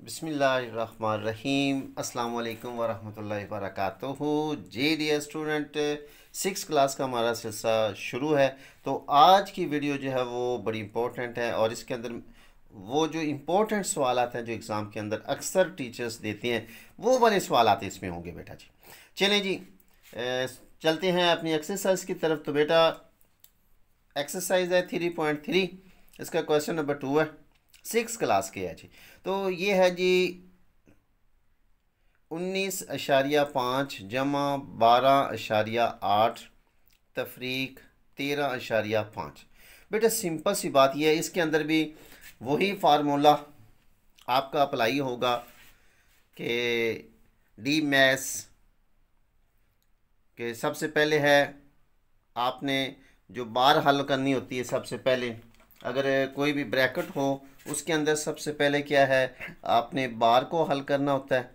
बिस्मिल्लाहिर्रहमानिर्रहीम। अस्सलाम वालेकुम वरहमतुल्लाहि वबरकातुहू। जी डियर स्टूडेंट, 6 क्लास का हमारा सिलसिला शुरू है। तो आज की वीडियो जो है वो बड़ी इंपॉर्टेंट है और इसके अंदर वो जो इम्पोर्टेंट सवालात हैं जो एग्ज़ाम के अंदर अक्सर टीचर्स देते हैं वो वाले सवालात इसमें होंगे बेटा जी। चलें जी, चलते हैं अपनी एक्सरसाइज की तरफ। तो बेटा एक्सरसाइज है 3.3, इसका क्वेश्चन नंबर 2 है, 6 क्लास के है जी। तो ये है जी 19.5 जमा 12.8 तफरीक 13.5। बेटा सिंपल सी बात यह है, इसके अंदर भी वही फार्मूला आपका अप्लाई होगा कि डी मैथ्स के सबसे पहले है आपने जो बार हल करनी होती है। सबसे पहले अगर कोई भी ब्रैकेट हो उसके अंदर सबसे पहले क्या है, आपने बार को हल करना होता है।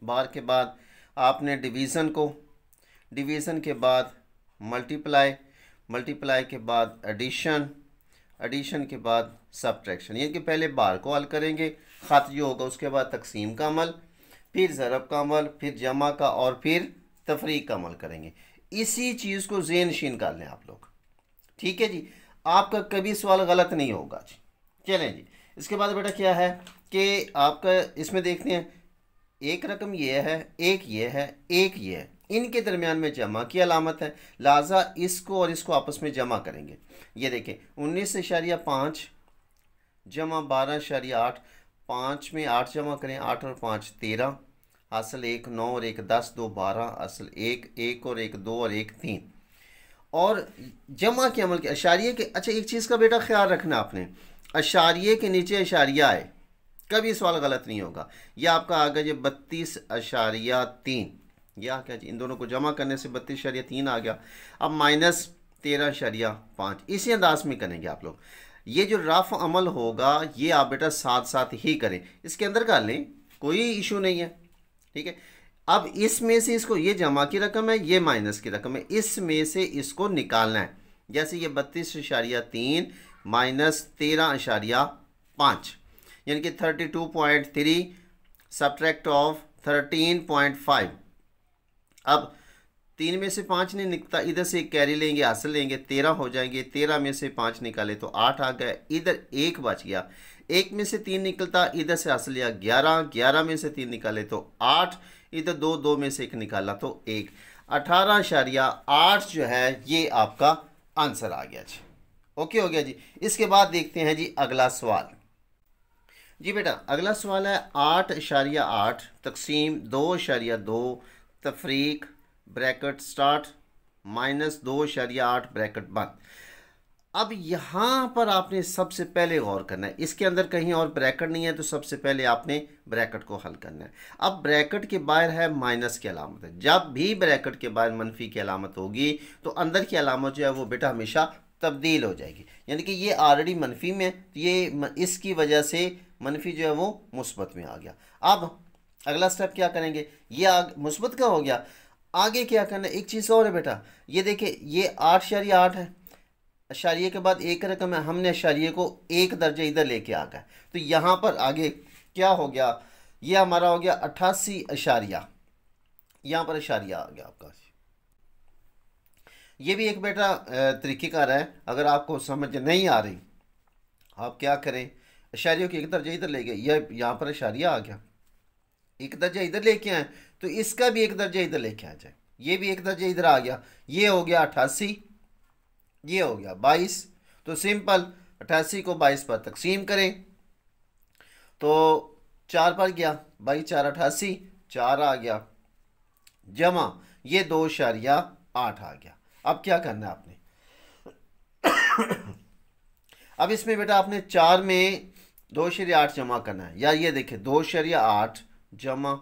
बार के बाद आपने डिवीज़न को, डिवीज़न के बाद मल्टीप्लाई, मल्टीप्लाई के बाद एडिशन, एडिशन के बाद सब्ट्रैक्शन। यानी कि पहले बार को हल करेंगे, ख़त जो होगा, उसके बाद तकसीम का अमल, फिर ज़रब का अमल, फिर जमा का और फिर तफरीक का अमल करेंगे। इसी चीज़ को ज़हन नशीन कर लें आप लोग, ठीक है जी। आपका कभी सवाल गलत नहीं होगा जी। चलें जी, इसके बाद बेटा क्या है कि आपका इसमें देखते हैं, एक रकम ये है, एक ये है, एक ये है, इनके दरमियान में जमा की अलामत है, लिहाजा इसको और इसको आपस में जमा करेंगे। ये देखें 19.5 जमा 12.8, 5 में 8 जमा करें, 8 और 5 13, असल 1 9 और 1 10, 2 12, असल 1 1 और 1 2 और 1 3। और जमा के अमल के अशारिये के, अच्छा एक चीज़ का बेटा ख्याल रखना आपने, अशारिये के नीचे अशारिया आए कभी सवाल गलत नहीं होगा। यह आपका आ गया जी 32.3, यह क्या जी, इन दोनों को जमा करने से 32.3 आ गया। अब माइनस 13.5, इसी अंदाज में करेंगे आप लोग। ये जो रफ अमल होगा ये आप बेटा साथ साथ ही करें, इसके अंदर कर लें, कोई इशू नहीं है, ठीक है। अब इसमें से इसको, ये जमा की रकम है, ये माइनस की रकम है, इसमें से इसको निकालना है। जैसे ये 32.3 माइनस 13.5, यानी कि 32.3 सब्ट्रैक्ट ऑफ 13.5। अब 3 में से 5 नहीं निकलता, इधर से कैरी लेंगे, हासिल लेंगे, 13 हो जाएंगे। 13 में से 5 निकाले तो 8 आ गए, इधर 1 बच गया। 1 में से 3 निकलता, इधर से हासिल लिया 11, 11 में से 3 निकाले तो 8, इधर 2, 2 में से 1 निकाला तो 1। 18.8 जो है ये आपका आंसर आ गया जी। ओके हो गया जी। इसके बाद देखते हैं जी अगला सवाल। जी बेटा अगला सवाल है 8.8 तकसीम 2.2 तफरीक ब्रैकेट स्टार्ट माइनस 2.8 ब्रैकेट बंद। अब यहाँ पर आपने सबसे पहले गौर करना है, इसके अंदर कहीं और ब्रैकेट नहीं है तो सबसे पहले आपने ब्रैकेट को हल करना है। अब ब्रैकेट के बाहर है माइनस की अलामत है, जब भी ब्रैकेट के बाहर मनफी की अलामत होगी तो अंदर की अलामत जो है वो बेटा हमेशा तब्दील हो जाएगी। यानी कि ये ऑलरेडी मनफी में, तो ये इसकी वजह से मनफी जो है वो मुस्बत में आ गया। अब अगला स्टेप क्या करेंगे, ये मुस्बत का हो गया, आगे क्या करना है, एक चीज़ और है बेटा, ये देखिए ये 8.8 है, अशारिये के बाद एक रकम है, हमने अशारिये को एक दर्जे इधर लेके आ गए, तो यहाँ पर आगे क्या हो गया, ये हमारा हो गया 88 अशारिया, यहाँ पर अशारिया आ गया आपका। ये भी एक बेटा तरीक़ेकार है, अगर आपको समझ नहीं आ रही आप क्या करें, अशारियों की एक दर्जे इधर ले गए, यह यहाँ पर अशारिया आ गया, एक दर्जा इधर लेके आए तो इसका भी एक दर्जा इधर लेके आ जाए, ये भी एक दर्जा इधर आ गया, ये हो गया 88, ये हो गया 22। तो सिंपल 88 को 22 पर तकसीम करें तो 4 पर गया, 22 4 88, 4 आ गया, जमा ये 2.8 आ गया। अब क्या करना है आपने अब इसमें बेटा आपने 4 में 2.8 जमा करना है, या ये देखें 2.8 जमा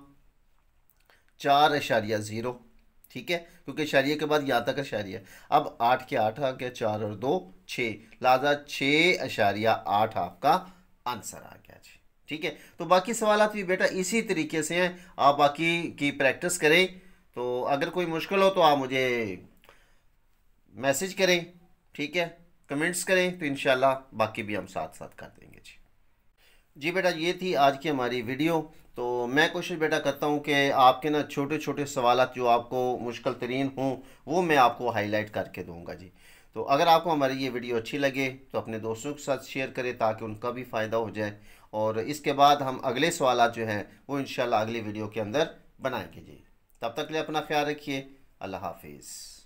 4.0, ठीक है, क्योंकि शरिया के बाद यहाँ तक अशारिया। अब 8 के 8 आ गया, 4 और 2 6, लिहाजा 6.8 आपका आंसर आ गया जी, ठीक है। तो बाकी सवालात भी बेटा इसी तरीके से हैं, आप बाकी की प्रैक्टिस करें। तो अगर कोई मुश्किल हो तो आप मुझे मैसेज करें, ठीक है, कमेंट्स करें, तो इंशाल्लाह बाकी भी हम साथ साथ कर देंगे जी। जी बेटा, ये थी आज की हमारी वीडियो। तो मैं कोशिश बेटा करता हूँ कि आपके ना छोटे छोटे सवालात जो आपको मुश्किल तरीन हों वो मैं आपको हाईलाइट करके दूंगा जी। तो अगर आपको हमारी ये वीडियो अच्छी लगे तो अपने दोस्तों के साथ शेयर करें ताकि उनका भी फ़ायदा हो जाए। और इसके बाद हम अगले सवालात जो हैं वो इंशाल्लाह अगली वीडियो के अंदर बनाएंगे जी। तब तक के लिए अपना ख्याल रखिए। अल्लाह हाफिज़।